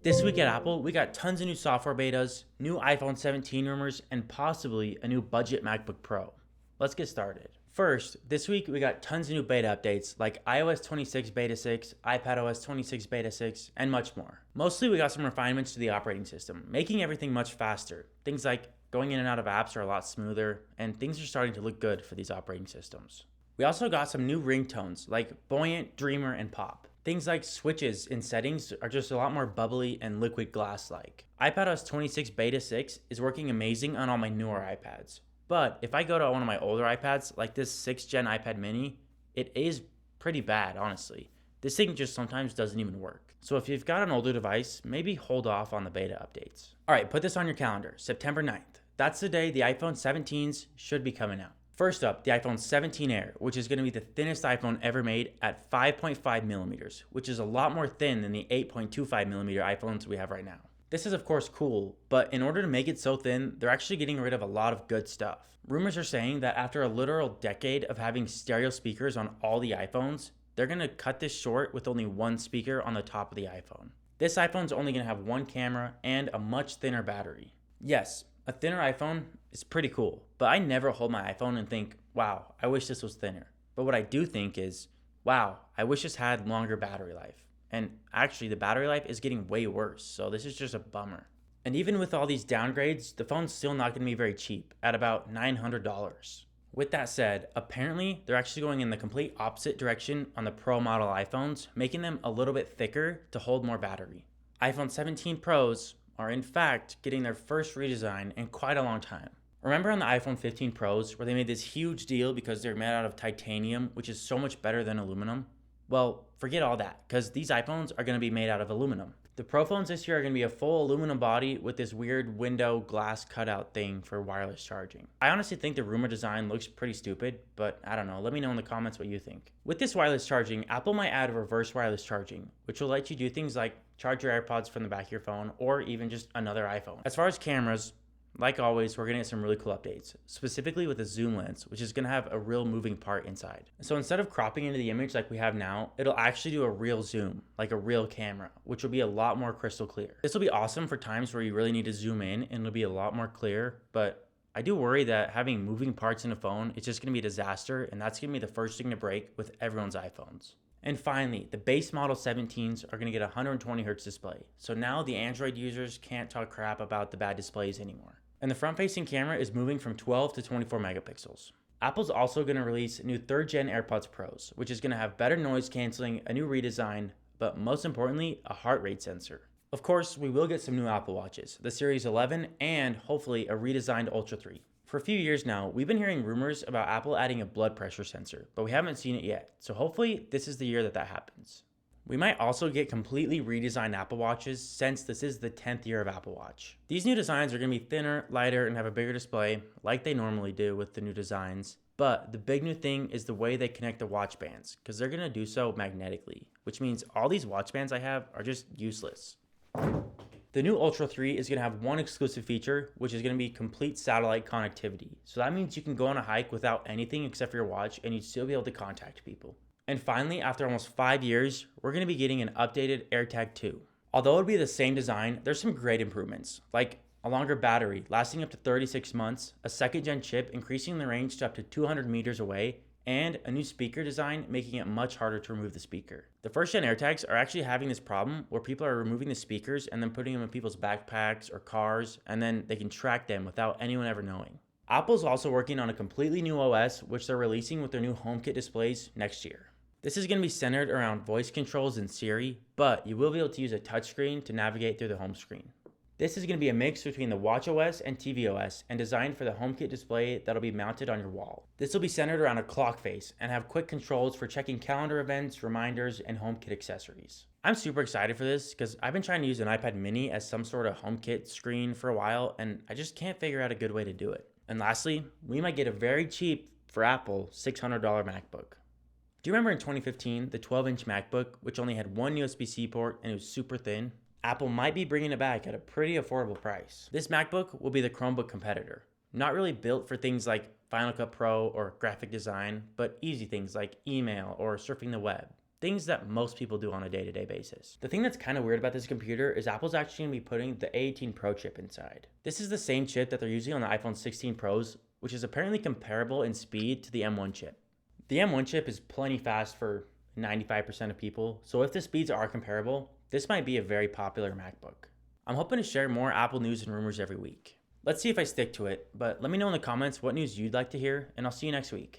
This week at Apple, we got tons of new software betas, new iPhone 17 rumors, and possibly a new budget MacBook Pro. Let's get started. First, this week we got tons of new beta updates like iOS 26 Beta 6, iPadOS 26 Beta 6, and much more. Mostly we got some refinements to the operating system, making everything much faster. Things like going in and out of apps are a lot smoother, and things are starting to look good for these operating systems. We also got some new ringtones like Buoyant, Dreamer, and Pop. Things like switches in settings are just a lot more bubbly and liquid glass like. iPadOS 26 Beta 6 is working amazing on all my newer iPads. But if I go to one of my older iPads, like this 6th gen iPad mini, it is pretty bad, honestly. This thing just sometimes doesn't even work. So if you've got an older device, maybe hold off on the beta updates. Alright, put this on your calendar, September 9th. That's the day the iPhone 17s should be coming out. First up, the iPhone 17 Air, which is going to be the thinnest iPhone ever made at 5.5 millimeters, which is a lot more thin than the 8.25 millimeter iPhones we have right now. This is of course cool, but in order to make it so thin, they're actually getting rid of a lot of good stuff. Rumors are saying that after a literal decade of having stereo speakers on all the iPhones, they're going to cut this short with only one speaker on the top of the iPhone. This iPhone's only going to have one camera and a much thinner battery. Yes, a thinner iPhone is pretty cool, but I never hold my iPhone and think, wow, I wish this was thinner. But what I do think is, wow, I wish this had longer battery life. And actually, the battery life is getting way worse, so this is just a bummer. And even with all these downgrades, the phone's still not going to be very cheap, at about $900. With that said, apparently they're actually going in the complete opposite direction on the Pro model iPhones, making them a little bit thicker to hold more battery. iPhone 17 Pros are in fact getting their first redesign in quite a long time. Remember on the iPhone 15 Pros where they made this huge deal because they're made out of titanium, which is so much better than aluminum? Well, forget all that, because these iPhones are going to be made out of aluminum. The Pro phones this year are going to be a full aluminum body with this weird window glass cutout thing for wireless charging. I honestly think the rumor design looks pretty stupid, but I don't know, let me know in the comments what you think. With this wireless charging, Apple might add reverse wireless charging, which will let you do things like charge your AirPods from the back of your phone or even just another iPhone. As far as cameras, like always, we're going to get some really cool updates, specifically with the zoom lens, which is going to have a real moving part inside. So instead of cropping into the image like we have now, it'll actually do a real zoom, like a real camera, which will be a lot more crystal clear. This will be awesome for times where you really need to zoom in and it'll be a lot more clear, but I do worry that having moving parts in a phone is just going to be a disaster, and that's going to be the first thing to break with everyone's iPhones. And finally, the base model 17s are going to get a 120Hz display, so now the Android users can't talk crap about the bad displays anymore. And the front-facing camera is moving from 12 to 24 megapixels. Apple's also going to release new 3rd gen AirPods Pros, which is going to have better noise canceling, a new redesign, but most importantly, a heart rate sensor. Of course, we will get some new Apple Watches, the Series 11, and hopefully a redesigned Ultra 3. For a few years now, we've been hearing rumors about Apple adding a blood pressure sensor, but we haven't seen it yet, so hopefully this is the year that happens. We might also get completely redesigned Apple Watches since this is the 10th year of Apple Watch. These new designs are going to be thinner, lighter, and have a bigger display, like they normally do with the new designs. But the big new thing is the way they connect the watch bands, because they're going to do so magnetically, which means all these watch bands I have are just useless. The new Ultra 3 is going to have one exclusive feature, which is going to be complete satellite connectivity. So that means you can go on a hike without anything except for your watch, and you'd still be able to contact people. And finally, after almost 5 years, we're going to be getting an updated AirTag 2. Although it'll be the same design, there's some great improvements, like a longer battery lasting up to 36 months, a 2nd gen chip increasing the range to up to 200 meters away, and a new speaker design making it much harder to remove the speaker. The 1st gen AirTags are actually having this problem where people are removing the speakers and then putting them in people's backpacks or cars, and then they can track them without anyone ever knowing. Apple's also working on a completely new OS, which they're releasing with their new HomeKit displays next year. This is going to be centered around voice controls and Siri, but you will be able to use a touchscreen to navigate through the home screen. This is going to be a mix between the watchOS and tvOS and designed for the HomeKit display that'll be mounted on your wall. This will be centered around a clock face and have quick controls for checking calendar events, reminders, and HomeKit accessories. I'm super excited for this because I've been trying to use an iPad mini as some sort of HomeKit screen for a while, and I just can't figure out a good way to do it. And lastly, we might get a very cheap, for Apple, $600 MacBook. Do you remember in 2015, the 12-inch MacBook, which only had one USB-C port and it was super thin? Apple might be bringing it back at a pretty affordable price. This MacBook will be the Chromebook competitor. Not really built for things like Final Cut Pro or graphic design, but easy things like email or surfing the web. things that most people do on a day-to-day basis. The thing that's kind of weird about this computer is Apple's actually going to be putting the A18 Pro chip inside. This is the same chip that they're using on the iPhone 16 Pros, which is apparently comparable in speed to the M1 chip. The M1 chip is plenty fast for 95% of people, so if the speeds are comparable, this might be a very popular MacBook. I'm hoping to share more Apple news and rumors every week. Let's see if I stick to it, but let me know in the comments what news you'd like to hear, and I'll see you next week.